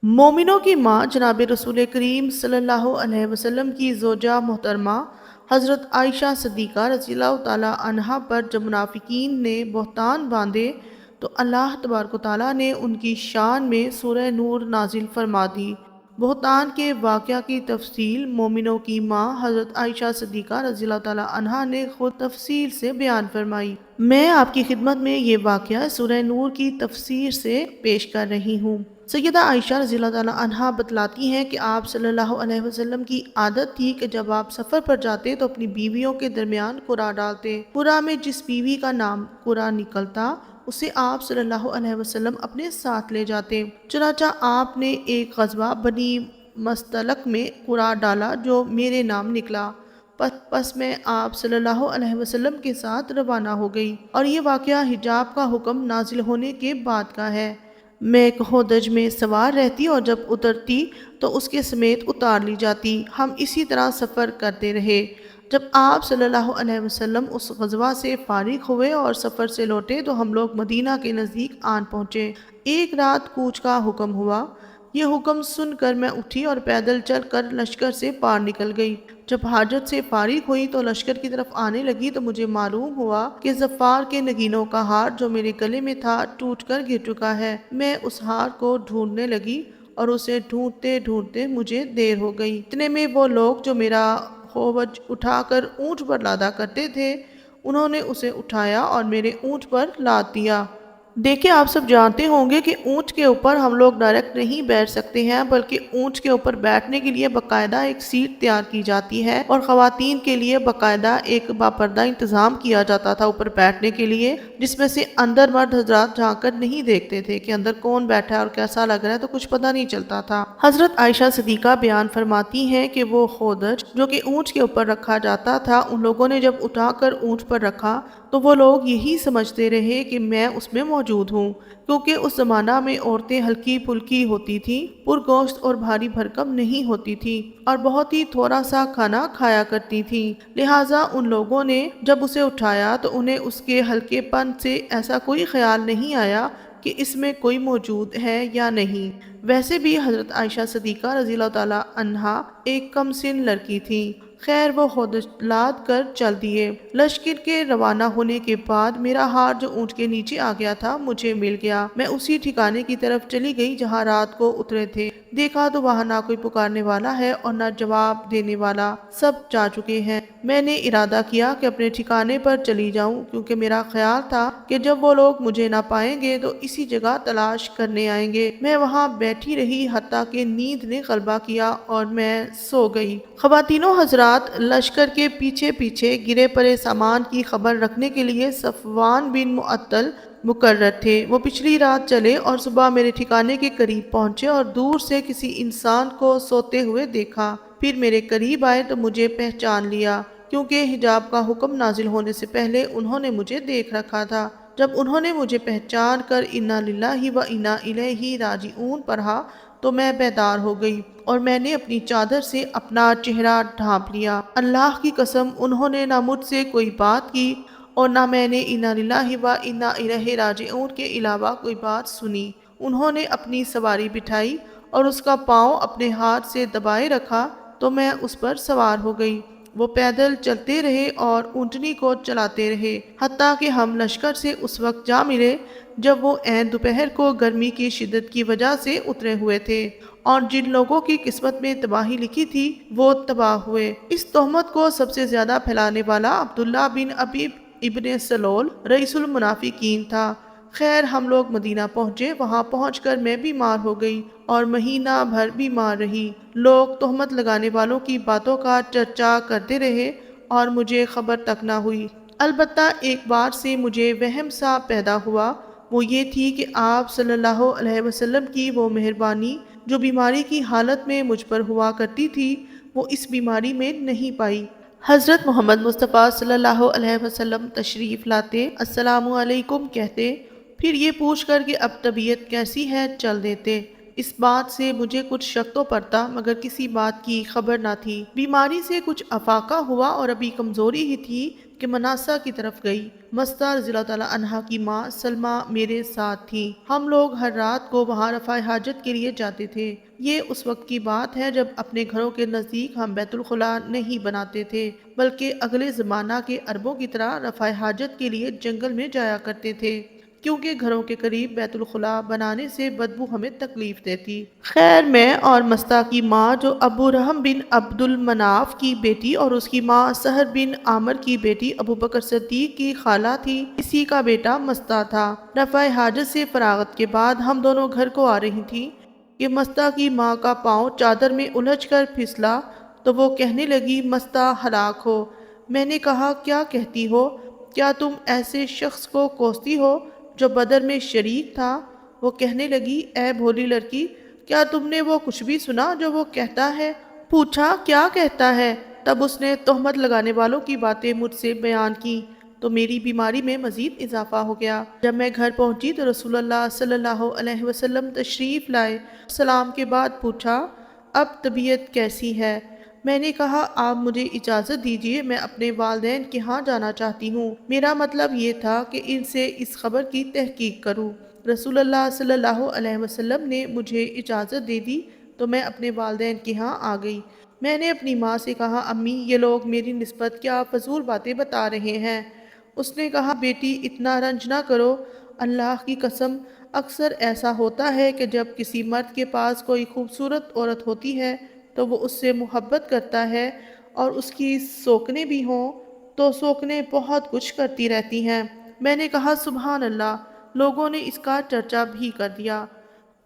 مومنوں کی ماں جناب رسول کریم صلی اللہ علیہ وسلم کی زوجہ محترمہ حضرت عائشہ صدیقہ رضی اللہ تعالیٰ عنہا پر جب منافقین نے بہتان باندھے تو اللہ تبارک و تعالیٰ نے ان کی شان میں سورہ نور نازل فرما دی۔ بہتان کے واقعہ کی تفصیل مومنوں کی ماں حضرت عائشہ صدیقہ رضی اللہ تعالیٰ عنہا نے خود تفصیل سے بیان فرمائی۔ میں آپ کی خدمت میں یہ واقعہ سورہ نور کی تفسیر سے پیش کر رہی ہوں۔ سیدہ عائشہ رضی اللہ تعالیٰ عنہا بتلاتی ہیں کہ آپ صلی اللہ علیہ وسلم کی عادت تھی کہ جب آپ سفر پر جاتے تو اپنی بیویوں کے درمیان قرعہ ڈالتے۔ قرعہ میں جس بیوی کا نام قرعہ نکلتا اسے آپ صلی اللہ علیہ وسلم اپنے ساتھ لے جاتے۔ چنانچہ آپ نے ایک غزوہ بنی مستلق میں قرعہ ڈالا جو میرے نام نکلا۔ پس میں آپ صلی اللہ علیہ وسلم کے ساتھ روانہ ہو گئی، اور یہ واقعہ حجاب کا حکم نازل ہونے کے بعد کا ہے۔ میں کہودج میں سوار رہتی اور جب اترتی تو اس کے سمیت اتار لی جاتی۔ ہم اسی طرح سفر کرتے رہے۔ جب آپ صلی اللہ علیہ وسلم اس غزوہ سے فارغ ہوئے اور سفر سے لوٹے تو ہم لوگ مدینہ کے نزدیک آن پہنچے۔ ایک رات کوچ کا حکم ہوا۔ یہ حکم سن کر میں اٹھی اور پیدل چل کر لشکر سے پار نکل گئی۔ جب حاجت سے فارغ ہوئی تو لشکر کی طرف آنے لگی تو مجھے معلوم ہوا کہ ظفار کے نگینوں کا ہار جو میرے گلے میں تھا ٹوٹ کر گر چکا ہے۔ میں اس ہار کو ڈھونڈنے لگی اور اسے ڈھونڈتے ڈھونڈتے مجھے دیر ہو گئی۔ اتنے میں وہ لوگ جو میرا خوج اٹھا کر اونٹ پر لادا کرتے تھے انہوں نے اسے اٹھایا اور میرے اونٹ پر لاد دیا۔ دیکھیں، آپ سب جانتے ہوں گے کہ اونٹ کے اوپر ہم لوگ ڈائریکٹ نہیں بیٹھ سکتے ہیں، بلکہ اونٹ کے اوپر بیٹھنے کے لیے باقاعدہ ایک سیٹ تیار کی جاتی ہے، اور خواتین کے لیے باقاعدہ ایک باپردہ انتظام کیا جاتا تھا اوپر بیٹھنے کے لیے، جس میں سے اندر مرد حضرات جھانک کر نہیں دیکھتے تھے کہ اندر کون بیٹھا ہے اور کیسا لگ رہا ہے، تو کچھ پتہ نہیں چلتا تھا۔ حضرت عائشہ صدیقہ بیان فرماتی ہیں کہ وہ خودج جو کہ اونٹ کے اوپر رکھا جاتا تھا، ان لوگوں نے جب اٹھا کر اونٹ پر رکھا تو وہ لوگ یہی سمجھتے رہے کہ میں اس میں موجود ہوں، کیونکہ اس زمانہ میں عورتیں ہلکی پھلکی ہوتی تھیں، پرگوشت اور بھاری بھرکم نہیں ہوتی تھیں، اور بہت ہی تھوڑا سا کھانا کھایا کرتی تھیں۔ لہٰذا ان لوگوں نے جب اسے اٹھایا تو انہیں اس کے ہلکے پن سے ایسا کوئی خیال نہیں آیا کہ اس میں کوئی موجود ہے یا نہیں۔ ویسے بھی حضرت عائشہ صدیقہ رضی اللہ تعالیٰ عنہا ایک کم سن لڑکی تھیں۔ خیر، وہ خودج لاد کر چل دیے۔ لشکر کے روانہ ہونے کے بعد میرا ہار جو اونٹ کے نیچے آ گیا تھا مجھے مل گیا۔ میں اسی ٹھکانے کی طرف چلی گئی جہاں رات کو اترے تھے۔ دیکھا تو وہاں نہ کوئی پکارنے والا ہے اور نہ جواب دینے والا، سب جا چکے ہیں۔ میں نے ارادہ کیا کہ اپنے ٹھکانے پر چلی جاؤں، کیونکہ میرا خیال تھا کہ جب وہ لوگ مجھے نہ پائیں گے تو اسی جگہ تلاش کرنے آئیں گے۔ میں وہاں بیٹھی رہی حتیٰ کہ نیند نے غلبہ کیا اور میں سو گئی۔ خواتینوں حضرات، لشکر کے پیچھے پیچھے گرے پڑے سامان کی خبر رکھنے کے لیے صفوان بن معطل مقرر تھے۔ وہ پچھلی رات چلے اور صبح میرے ٹھکانے کے قریب پہنچے اور دور سے کسی انسان کو سوتے ہوئے دیکھا۔ پھر میرے قریب آئے تو مجھے پہچان لیا، کیونکہ حجاب کا حکم نازل ہونے سے پہلے انہوں نے مجھے دیکھ رکھا تھا۔ جب انہوں نے مجھے پہچان کر انا للہ و انا الیہ راجعون پڑھا تو میں بیدار ہو گئی اور میں نے اپنی چادر سے اپنا چہرہ ڈھانپ لیا۔ اللہ کی قسم، انہوں نے نہ مجھ سے کوئی بات کی اور نہ میں نے انا للہ و انا الیہ راجعون کے علاوہ کوئی بات سنی۔ انہوں نے اپنی سواری بٹھائی اور اس کا پاؤں اپنے ہاتھ سے دبائے رکھا تو میں اس پر سوار ہو گئی۔ وہ پیدل چلتے رہے اور اونٹنی کو چلاتے رہے، حتیٰ کہ ہم لشکر سے اس وقت جا ملے جب وہ عین دوپہر کو گرمی کی شدت کی وجہ سے اترے ہوئے تھے، اور جن لوگوں کی قسمت میں تباہی لکھی تھی وہ تباہ ہوئے۔ اس تہمت کو سب سے زیادہ پھیلانے والا عبداللہ بن ابی ابن سلول رئیس المنافقین تھا۔ خیر، ہم لوگ مدینہ پہنچے۔ وہاں پہنچ کر میں بیمار ہو گئی اور مہینہ بھر بیمار رہی۔ لوگ تہمت لگانے والوں کی باتوں کا چرچا کرتے رہے اور مجھے خبر تک نہ ہوئی۔ البتہ ایک بار سے مجھے وہم سا پیدا ہوا، وہ یہ تھی کہ آپ صلی اللہ علیہ وسلم کی وہ مہربانی جو بیماری کی حالت میں مجھ پر ہوا کرتی تھی وہ اس بیماری میں نہیں پائی۔ حضرت محمد مصطفیٰ صلی اللہ علیہ وسلم تشریف لاتے، السلام علیکم کہتے، پھر یہ پوچھ کر کہ اب طبیعت کیسی ہے چل دیتے۔ اس بات سے مجھے کچھ شک تو پڑتا مگر کسی بات کی خبر نہ تھی۔ بیماری سے کچھ افاقہ ہوا اور ابھی کمزوری ہی تھی کہ مناسا کی طرف گئی۔ مستہ رضی اللہ تعالیٰ عنہا کی ماں سلمہ میرے ساتھ تھی۔ ہم لوگ ہر رات کو وہاں رفع حاجت کے لیے جاتے تھے۔ یہ اس وقت کی بات ہے جب اپنے گھروں کے نزدیک ہم بیت الخلاء نہیں بناتے تھے بلکہ اگلے زمانہ کے عربوں کی طرح رفع حاجت کے لیے جنگل میں جایا کرتے تھے، کیونکہ گھروں کے قریب بیت الخلاء بنانے سے بدبو ہمیں تکلیف دیتی۔ خیر میں اور مستہ کی ماں جو ابو رحم بن عبد المناف کی بیٹی اور اس کی ماں سہر بن عامر کی بیٹی ابو بکر صدیق کی خالہ تھی، اسی کا بیٹا مستہ تھا۔ رفع حاجت سے فراغت کے بعد ہم دونوں گھر کو آ رہی تھیں کہ مستہ کی ماں کا پاؤں چادر میں الجھ کر پھسلا تو وہ کہنے لگی مستہ ہلاک ہو۔ میں نے کہا کیا کہتی ہو؟ کیا تم ایسے شخص کو کوستی ہو جو بدر میں شریک تھا؟ وہ کہنے لگی اے بھولی لڑکی، کیا تم نے وہ کچھ بھی سنا جو وہ کہتا ہے؟ پوچھا کیا کہتا ہے؟ تب اس نے تہمت لگانے والوں کی باتیں مجھ سے بیان کی تو میری بیماری میں مزید اضافہ ہو گیا۔ جب میں گھر پہنچی تو رسول اللہ صلی اللہ علیہ وسلم تشریف لائے۔ سلام کے بعد پوچھا اب طبیعت کیسی ہے؟ میں نے کہا آپ مجھے اجازت دیجیے، میں اپنے والدین کے ہاں جانا چاہتی ہوں۔ میرا مطلب یہ تھا کہ ان سے اس خبر کی تحقیق کروں۔ رسول اللہ صلی اللہ علیہ وسلم نے مجھے اجازت دے دی تو میں اپنے والدین کے ہاں آ گئی۔ میں نے اپنی ماں سے کہا امی یہ لوگ میری نسبت کیا فضول باتیں بتا رہے ہیں؟ اس نے کہا بیٹی اتنا رنج نہ کرو، اللہ کی قسم اکثر ایسا ہوتا ہے کہ جب کسی مرد کے پاس کوئی خوبصورت عورت ہوتی ہے تو وہ اس سے محبت کرتا ہے اور اس کی سوکنیں بھی ہوں تو سوکنیں بہت کچھ کرتی رہتی ہیں۔ میں نے کہا سبحان اللہ، لوگوں نے اس کا چرچا بھی کر دیا۔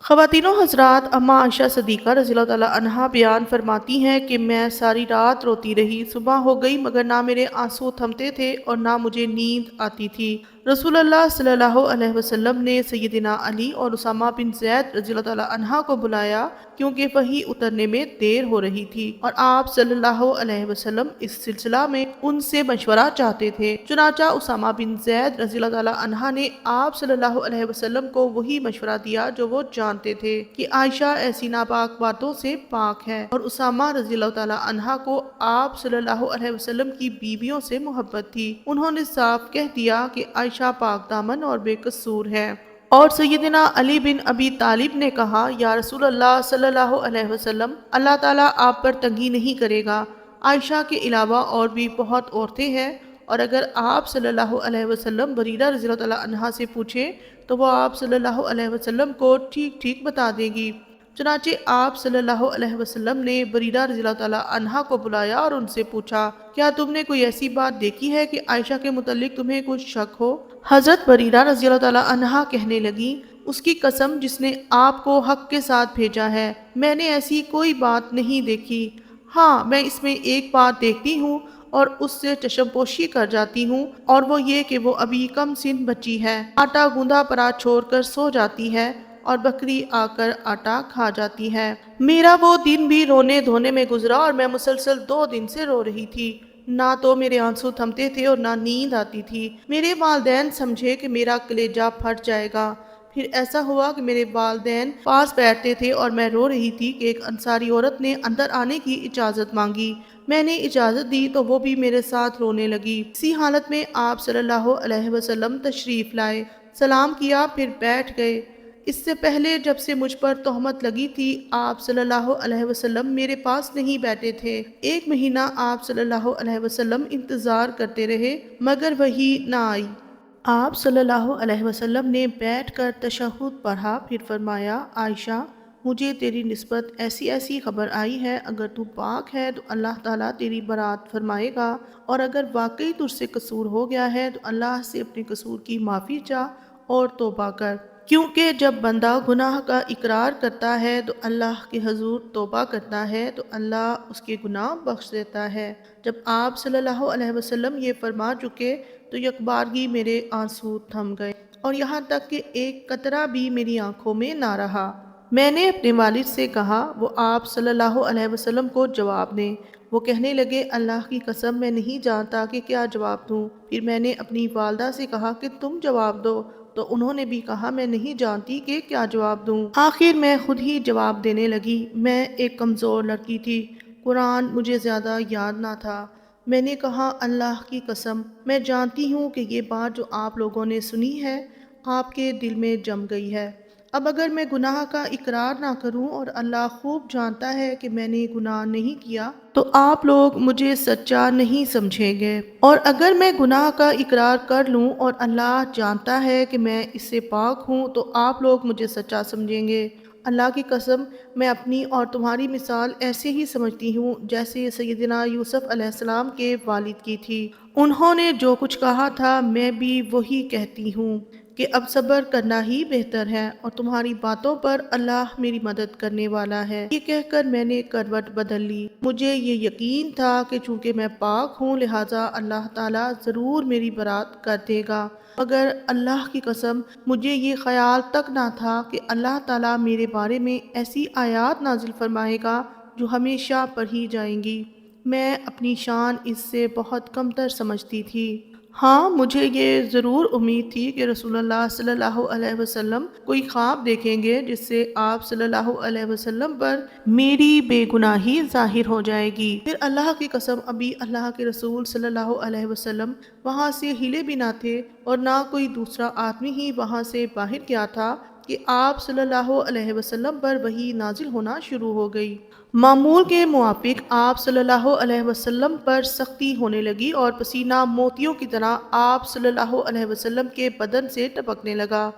خواتین و حضرات، اما عائشہ صدیقہ رضی اللہ تعالیٰ عنہا بیان فرماتی ہیں کہ میں ساری رات روتی رہی، صبح ہو گئی مگر نہ میرے آنسو تھمتے تھے اور نہ مجھے نیند آتی تھی۔ رسول اللہ صلی اللہ علیہ وسلم نے سیدنا علی اور اسامہ بن زید رضی اللہ تعالیٰ عنہا کو بلایا کیونکہ وحی اترنے میں دیر ہو رہی تھی اور آپ صلی اللہ علیہ وسلم اس سلسلہ میں ان سے مشورہ چاہتے تھے۔ چنانچہ اسامہ بن زید رضی اللہ تعالیٰ عنہا نے آپ صلی اللہ علیہ وسلم کو وہی مشورہ دیا جو وہ جانتے تھے کہ عائشہ ایسی ناپاک باتوں سے پاک ہے، اور اسامہ رضی اللہ تعالیٰ عنہا کو آپ صلی اللہ علیہ وسلم کی بیویوں سے محبت تھی۔ انہوں نے صاف کہہ دیا کہ عائشہ پاک دامن اور بے قصور ہے۔ اور سیدنا علی بن ابی طالب نے کہا یا رسول اللہ صلی اللہ علیہ وسلم، اللہ تعالیٰ آپ پر تنگی نہیں کرے گا، عائشہ کے علاوہ اور بھی بہت عورتیں ہیں، اور اگر آپ صلی اللہ علیہ وسلم بریرہ رضی اللہ تعالیٰ عنہا سے پوچھیں تو وہ آپ صلی اللہ علیہ وسلم کو ٹھیک ٹھیک بتا دے گی۔ چنانچہ آپ صلی اللہ علیہ وسلم نے بریرہ رضی اللہ تعالیٰ عنہا کو بلایا اور ان سے پوچھا کیا تم نے کوئی ایسی بات دیکھی ہے کہ عائشہ کے متعلق تمہیں کچھ شک ہو؟ حضرت بریرہ رضی اللہ تعالیٰ عنہا کہنے لگی اس کی قسم جس نے آپ کو حق کے ساتھ بھیجا ہے، میں نے ایسی کوئی بات نہیں دیکھی۔ ہاں میں اس میں ایک بات دیکھتی ہوں اور اس سے چشم پوشی کر جاتی ہوں، اور وہ یہ کہ وہ ابھی کم سن بچی ہے، آٹا گوندا پڑا چھوڑ کر سو جاتی ہے اور بکری آ کر آٹا کھا جاتی ہے۔ میرا وہ دن بھی رونے دھونے میں گزرا اور میں مسلسل 2 دن سے رو رہی تھی، نہ تو میرے آنسو تھمتے تھے اور نہ نیند آتی تھی۔ میرے والدین سمجھے کہ میرا کلیجہ پھٹ جائے گا۔ پھر ایسا ہوا کہ میرے والدین پاس بیٹھتے تھے اور میں رو رہی تھی کہ ایک انصاری عورت نے اندر آنے کی اجازت مانگی۔ میں نے اجازت دی تو وہ بھی میرے ساتھ رونے لگی۔ اسی حالت میں آپ صلی اللہ علیہ وسلم تشریف لائے، سلام کیا، پھر بیٹھ گئے۔ اس سے پہلے جب سے مجھ پر تہمت لگی تھی آپ صلی اللہ علیہ وسلم میرے پاس نہیں بیٹھے تھے۔ 1 مہینہ آپ صلی اللہ علیہ وسلم انتظار کرتے رہے مگر وحی نہ آئی۔ آپ صلی اللہ علیہ وسلم نے بیٹھ کر تشہد پڑھا، پھر فرمایا عائشہ مجھے تیری نسبت ایسی ایسی خبر آئی ہے، اگر تو پاک ہے تو اللہ تعالیٰ تیری برات فرمائے گا، اور اگر واقعی تجھ سے قصور ہو گیا ہے تو اللہ سے اپنے قصور کی معافی چاہ اور توبہ کر، کیونکہ جب بندہ گناہ کا اقرار کرتا ہے تو اللہ کے حضور توبہ کرتا ہے تو اللہ اس کے گناہ بخش دیتا ہے۔ جب آپ صلی اللہ علیہ وسلم یہ فرما چکے تو یکبارگی میرے آنسو تھم گئے اور یہاں تک کہ ایک قطرہ بھی میری آنکھوں میں نہ رہا۔ میں نے اپنے والد سے کہا وہ آپ صلی اللہ علیہ وسلم کو جواب دیں۔ وہ کہنے لگے اللہ کی قسم میں نہیں جانتا کہ کیا جواب دوں۔ پھر میں نے اپنی والدہ سے کہا کہ تم جواب دو۔ تو انہوں نے بھی کہا میں نہیں جانتی کہ کیا جواب دوں۔ آخر میں خود ہی جواب دینے لگی، میں ایک کمزور لڑکی تھی، قرآن مجھے زیادہ یاد نہ تھا۔ میں نے کہا اللہ کی قسم میں جانتی ہوں کہ یہ بات جو آپ لوگوں نے سنی ہے آپ کے دل میں جم گئی ہے۔ اب اگر میں گناہ کا اقرار نہ کروں اور اللہ خوب جانتا ہے کہ میں نے گناہ نہیں کیا تو آپ لوگ مجھے سچا نہیں سمجھیں گے، اور اگر میں گناہ کا اقرار کر لوں اور اللہ جانتا ہے کہ میں اس سے پاک ہوں تو آپ لوگ مجھے سچا سمجھیں گے۔ اللہ کی قسم میں اپنی اور تمہاری مثال ایسے ہی سمجھتی ہوں جیسے سیدنا یوسف علیہ السلام کے والد کی تھی۔ انہوں نے جو کچھ کہا تھا میں بھی وہی کہتی ہوں کہ اب صبر کرنا ہی بہتر ہے اور تمہاری باتوں پر اللہ میری مدد کرنے والا ہے۔ یہ کہہ کر میں نے کروٹ بدل لی۔ مجھے یہ یقین تھا کہ چونکہ میں پاک ہوں لہٰذا اللہ تعالیٰ ضرور میری برات کر دے گا، مگر اللہ کی قسم مجھے یہ خیال تک نہ تھا کہ اللہ تعالیٰ میرے بارے میں ایسی آیات نازل فرمائے گا جو ہمیشہ پڑھی جائیں گی۔ میں اپنی شان اس سے بہت کمتر سمجھتی تھی۔ ہاں مجھے یہ ضرور امید تھی کہ رسول اللہ صلی اللہ علیہ وسلم کوئی خواب دیکھیں گے جس سے آپ صلی اللہ علیہ وسلم پر میری بے گناہی ظاہر ہو جائے گی۔ پھر اللہ کی قسم ابھی اللہ کے رسول صلی اللہ علیہ وسلم وہاں سے ہلے بھی نہ تھے اور نہ کوئی دوسرا آدمی ہی وہاں سے باہر گیا تھا کہ آپ صلی اللہ علیہ وسلم پر وحی نازل ہونا شروع ہو گئی۔ معمول کے موافق آپ صلی اللہ علیہ وسلم پر سختی ہونے لگی اور پسینہ موتیوں کی طرح آپ صلی اللہ علیہ وسلم کے بدن سے ٹپکنے لگا۔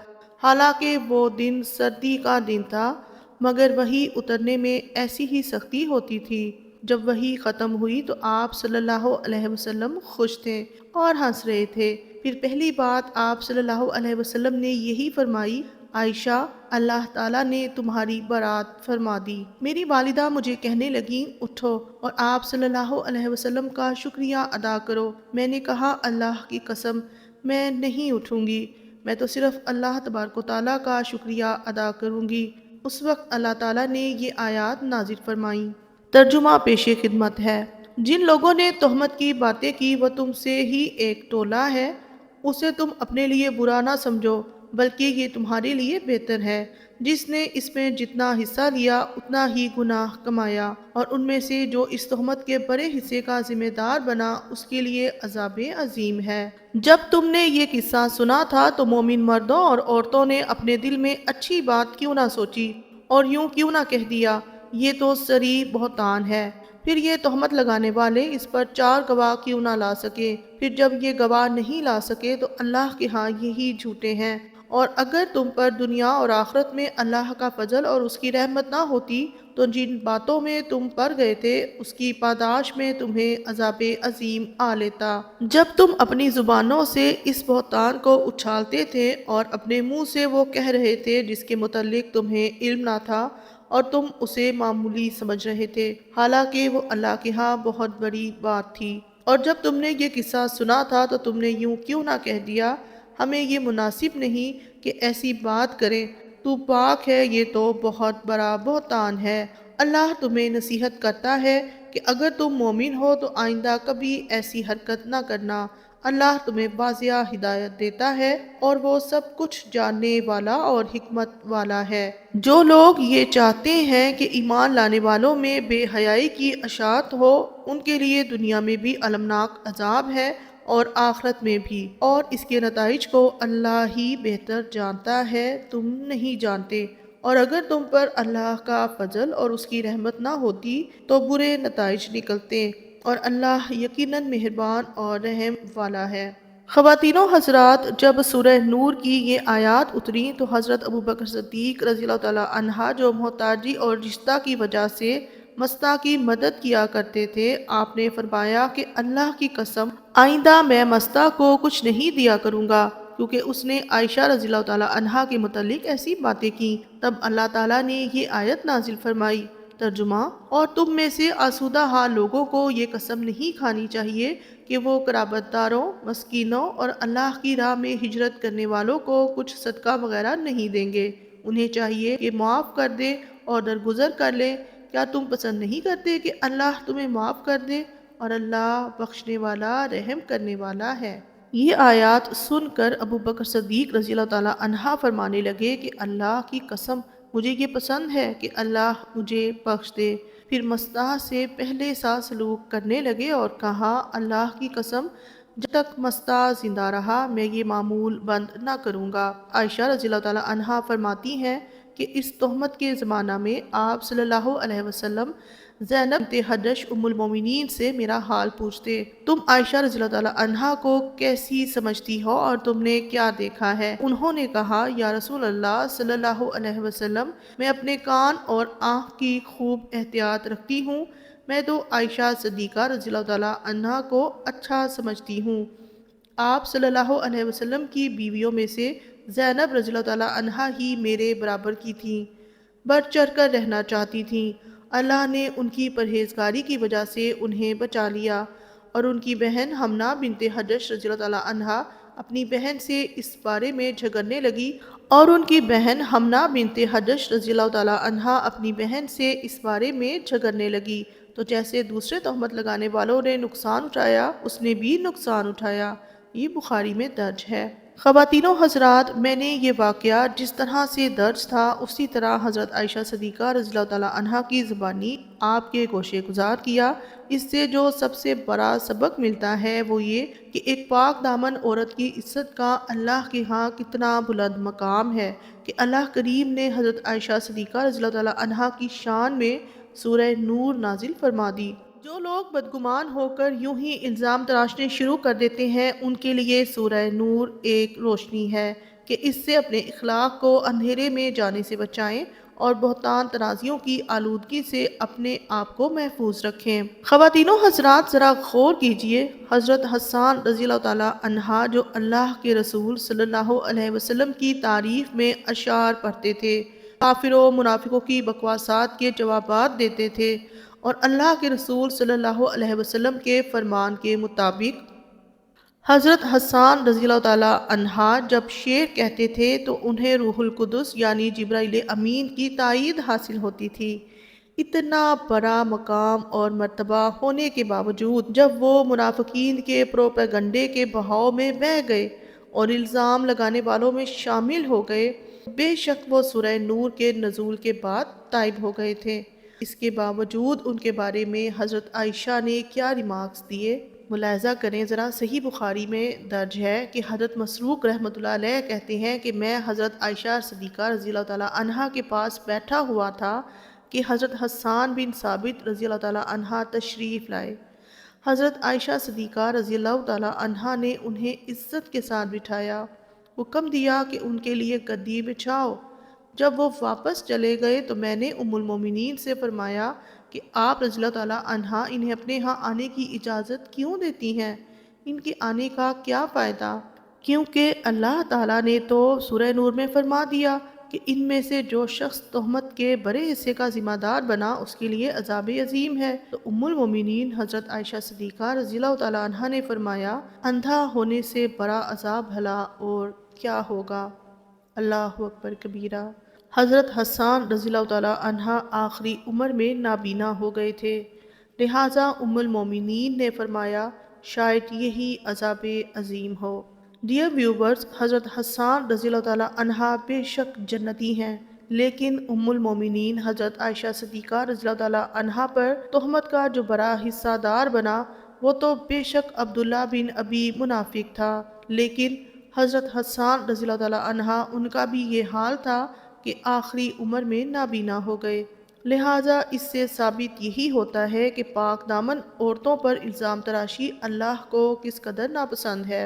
حالانکہ وہ دن سردی کا دن تھا مگر وحی اترنے میں ایسی ہی سختی ہوتی تھی۔ جب وحی ختم ہوئی تو آپ صلی اللہ علیہ وسلم خوش تھے اور ہنس رہے تھے۔ پھر پہلی بات آپ صلی اللہ علیہ وسلم نے یہی فرمائی، عائشہ اللہ تعالیٰ نے تمہاری برات فرما دی۔ میری والدہ مجھے کہنے لگیں اٹھو اور آپ صلی اللہ علیہ وسلم کا شکریہ ادا کرو۔ میں نے کہا اللہ کی قسم میں نہیں اٹھوں گی، میں تو صرف اللہ تبارک و تعالیٰ کا شکریہ ادا کروں گی۔ اس وقت اللہ تعالیٰ نے یہ آیات نازل فرمائیں۔ ترجمہ پیش خدمت ہے۔ جن لوگوں نے تہمت کی باتیں کی وہ تم سے ہی ایک ٹولہ ہے، اسے تم اپنے لیے برا نہ سمجھو بلکہ یہ تمہارے لیے بہتر ہے۔ جس نے اس میں جتنا حصہ لیا اتنا ہی گناہ کمایا، اور ان میں سے جو اس تہمت کے بڑے حصے کا ذمہ دار بنا اس کے لیے عذاب عظیم ہے۔ جب تم نے یہ قصہ سنا تھا تو مومن مردوں اور عورتوں نے اپنے دل میں اچھی بات کیوں نہ سوچی اور یوں کیوں نہ کہہ دیا یہ تو صریح بہتان ہے۔ پھر یہ تہمت لگانے والے اس پر 4 گواہ کیوں نہ لا سکے؟ پھر جب یہ گواہ نہیں لا سکے تو اللہ کے ہاں یہی جھوٹے ہیں۔ اور اگر تم پر دنیا اور آخرت میں اللہ کا فضل اور اس کی رحمت نہ ہوتی تو جن باتوں میں تم پڑ گئے تھے اس کی پاداش میں تمہیں عذاب عظیم آ لیتا۔ جب تم اپنی زبانوں سے اس بہتان کو اچھالتے تھے اور اپنے منہ سے وہ کہہ رہے تھے جس کے متعلق تمہیں علم نہ تھا اور تم اسے معمولی سمجھ رہے تھے، حالانکہ وہ اللہ کے ہاں بہت بڑی بات تھی۔ اور جب تم نے یہ قصہ سنا تھا تو تم نے یوں کیوں نہ کہہ دیا ہمیں یہ مناسب نہیں کہ ایسی بات کریں، تو پاک ہے، یہ تو بہت بڑا بہتان ہے۔ اللہ تمہیں نصیحت کرتا ہے کہ اگر تم مومن ہو تو آئندہ کبھی ایسی حرکت نہ کرنا۔ اللہ تمہیں واضح ہدایت دیتا ہے اور وہ سب کچھ جاننے والا اور حکمت والا ہے۔ جو لوگ یہ چاہتے ہیں کہ ایمان لانے والوں میں بے حیائی کی اشاعت ہو ان کے لیے دنیا میں بھی المناک عذاب ہے اور آخرت میں بھی، اور اس کے نتائج کو اللہ ہی بہتر جانتا ہے، تم نہیں جانتے۔ اور اگر تم پر اللہ کا فضل اور اس کی رحمت نہ ہوتی تو برے نتائج نکلتے، اور اللہ یقیناً مہربان اور رحم والا ہے۔ خواتین و حضرات، جب سورہ نور کی یہ آیات اتریں تو حضرت ابوبکر صدیق رضی اللہ تعالیٰ عنہ جو محتاجی اور رشتہ کی وجہ سے مستہ کی مدد کیا کرتے تھے، آپ نے فرمایا کہ اللہ کی قسم آئندہ میں مستہ کو کچھ نہیں دیا کروں گا، کیونکہ اس نے عائشہ رضی اللہ تعالیٰ عنہا کے متعلق ایسی باتیں کی۔ تب اللہ تعالیٰ نے یہ آیت نازل فرمائی۔ ترجمہ: اور تم میں سے آسودہ حال لوگوں کو یہ قسم نہیں کھانی چاہیے کہ وہ قرابت داروں، مسکینوں اور اللہ کی راہ میں ہجرت کرنے والوں کو کچھ صدقہ وغیرہ نہیں دیں گے۔ انہیں چاہیے کہ معاف کر دیں اور درگزر کر لیں۔ کیا تم پسند نہیں کرتے کہ اللہ تمہیں معاف کر دے؟ اور اللہ بخشنے والا، رحم کرنے والا ہے۔ یہ آیات سن کر ابو بکر صدیق رضی اللہ تعالیٰ عنہ فرمانے لگے کہ اللہ کی قسم مجھے یہ پسند ہے کہ اللہ مجھے بخش دے۔ پھر مصطح سے پہلے سا سلوک کرنے لگے اور کہا اللہ کی قسم جب تک مصطح زندہ رہا میں یہ معمول بند نہ کروں گا۔ عائشہ رضی اللہ تعالیٰ عنہا فرماتی ہیں کہ اس تہمت کے زمانہ میں آپ صلی اللہ علیہ وسلم زینب بنت حجش ام المومنین سے میرا حال پوچھتے، تم عائشہ رضی اللہ تعالیٰ عنہا کو کیسی سمجھتی ہو اور تم نے کیا دیکھا ہے؟ انہوں نے کہا یا رسول اللہ صلی اللہ علیہ وسلم میں اپنے کان اور آنکھ کی خوب احتیاط رکھتی ہوں، میں تو عائشہ صدیقہ رضی اللہ تعالیٰ عنہا کو اچھا سمجھتی ہوں۔ آپ صلی اللہ علیہ وسلم کی بیویوں میں سے زینب رضی اللہ تعالیٰ عنہا ہی میرے برابر کی تھیں، بڑھ چڑھ کر رہنا چاہتی تھیں۔ اللہ نے ان کی پرہیزگاری کی وجہ سے انہیں بچا لیا، اور ان کی بہن حمنہ بنت حجش رضی اللہ تعالیٰ عنہا اپنی بہن سے اس بارے میں جھگڑنے لگی تو جیسے دوسرے تہمت لگانے والوں نے نقصان اٹھایا اس نے بھی نقصان اٹھایا۔ یہ بخاری میں درج ہے۔ خواتین و حضرات، میں نے یہ واقعہ جس طرح سے درج تھا اسی طرح حضرت عائشہ صدیقہ رضی اللہ تعالیٰ عنہا کی زبانی آپ کے گوشے گزار کیا۔ اس سے جو سب سے بڑا سبق ملتا ہے وہ یہ کہ ایک پاک دامن عورت کی عزت کا اللہ کے ہاں کتنا بلند مقام ہے کہ اللہ کریم نے حضرت عائشہ صدیقہ رضی اللہ تعالیٰ عنہا کی شان میں سورہ نور نازل فرما دی۔ جو لوگ بدگمان ہو کر یوں ہی الزام تراشنے شروع کر دیتے ہیں ان کے لیے سورہ نور ایک روشنی ہے کہ اس سے اپنے اخلاق کو اندھیرے میں جانے سے بچائیں اور بہتان ترازیوں کی آلودگی سے اپنے آپ کو محفوظ رکھیں۔ خواتین و حضرات، ذرا غور کیجئے، حضرت حسان رضی اللہ تعالیٰ عنہ جو اللہ کے رسول صلی اللہ علیہ وسلم کی تعریف میں اشعار پڑھتے تھے، کافروں منافقوں کی بکواسات کے جوابات دیتے تھے، اور اللہ کے رسول صلی اللہ علیہ وسلم کے فرمان کے مطابق حضرت حسان رضی اللہ تعالیٰ عنہ جب شعر کہتے تھے تو انہیں روح القدس یعنی جبرائیل امین کی تائید حاصل ہوتی تھی۔ اتنا بڑا مقام اور مرتبہ ہونے کے باوجود جب وہ منافقین کے پروپیگنڈے کے بہاؤ میں بہہ گئے اور الزام لگانے والوں میں شامل ہو گئے، بے شک وہ سورہ نور کے نزول کے بعد تائب ہو گئے تھے۔ اس کے باوجود ان کے بارے میں حضرت عائشہ نے کیا ریمارکس دیے، ملاحظہ کریں ذرا۔ صحیح بخاری میں درج ہے کہ حضرت مسروق رحمۃ اللہ علیہ کہتے ہیں کہ میں حضرت عائشہ صدیقہ رضی اللہ تعالیٰ عنہا کے پاس بیٹھا ہوا تھا کہ حضرت حسان بن ثابت رضی اللہ تعالیٰ عنہ تشریف لائے۔ حضرت عائشہ صدیقہ رضی اللہ تعالیٰ عنہا نے انہیں عزت کے ساتھ بٹھایا، حکم دیا کہ ان کے لیے گدی بچھاؤ۔ جب وہ واپس چلے گئے تو میں نے ام المومنین سے فرمایا کہ آپ رضی اللہ تعالیٰ عنہا انہیں اپنے ہاں آنے کی اجازت کیوں دیتی ہیں؟ ان کے آنے کا کیا فائدہ؟ کیونکہ اللہ تعالیٰ نے تو سورہ نور میں فرما دیا کہ ان میں سے جو شخص تہمت کے بڑے حصے کا ذمہ دار بنا اس کے لیے عذاب عظیم ہے۔ تو ام المومنین حضرت عائشہ صدیقہ رضی اللہ تعالیٰ عنہا نے فرمایا، اندھا ہونے سے بڑا عذاب بھلا اور کیا ہوگا؟ اللہ اکبر کبیرہ۔ حضرت حسان رضی اللہ تعالیٰ عنہ آخری عمر میں نابینا ہو گئے تھے، لہٰذا ام المومنین نے فرمایا شاید یہی عذاب عظیم ہو۔ ڈیئر ویورز، حضرت حسان رضی اللہ تعالیٰ عنہ بے شک جنتی ہیں، لیکن ام المومنین حضرت عائشہ صدیقہ رضی اللہ تعالیٰ عنہ پر تہمت کا جو بڑا حصہ دار بنا وہ تو بے شک عبداللہ بن ابی منافق تھا، لیکن حضرت حسان رضی اللہ تعالیٰ عنہ ان کا بھی یہ حال تھا کہ آخری عمر میں نابینا ہو گئے۔ لہٰذا اس سے ثابت یہی ہوتا ہے کہ پاک دامن عورتوں پر الزام تراشی اللہ کو کس قدر ناپسند ہے۔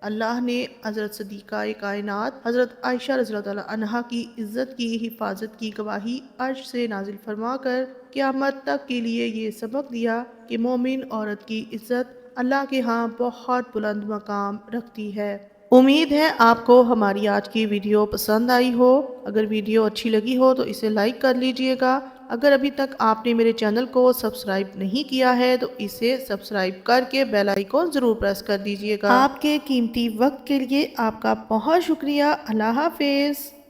اللہ نے حضرت صدیقہ کائنات حضرت عائشہ رضی اللہ تعالیٰ عنہا کی عزت کی حفاظت کی گواہی عرش سے نازل فرما کر قیامت تک کے لیے یہ سبق دیا کہ مومن عورت کی عزت اللہ کے ہاں بہت بلند مقام رکھتی ہے۔ امید ہے آپ کو ہماری آج کی ویڈیو پسند آئی ہو۔ اگر ویڈیو اچھی لگی ہو تو اسے لائک کر لیجئے گا۔ اگر ابھی تک آپ نے میرے چینل کو سبسکرائب نہیں کیا ہے تو اسے سبسکرائب کر کے بیل آئیکن ضرور پریس کر دیجئے گا۔ آپ کے قیمتی وقت کے لیے آپ کا بہت شکریہ۔ اللہ حافظ۔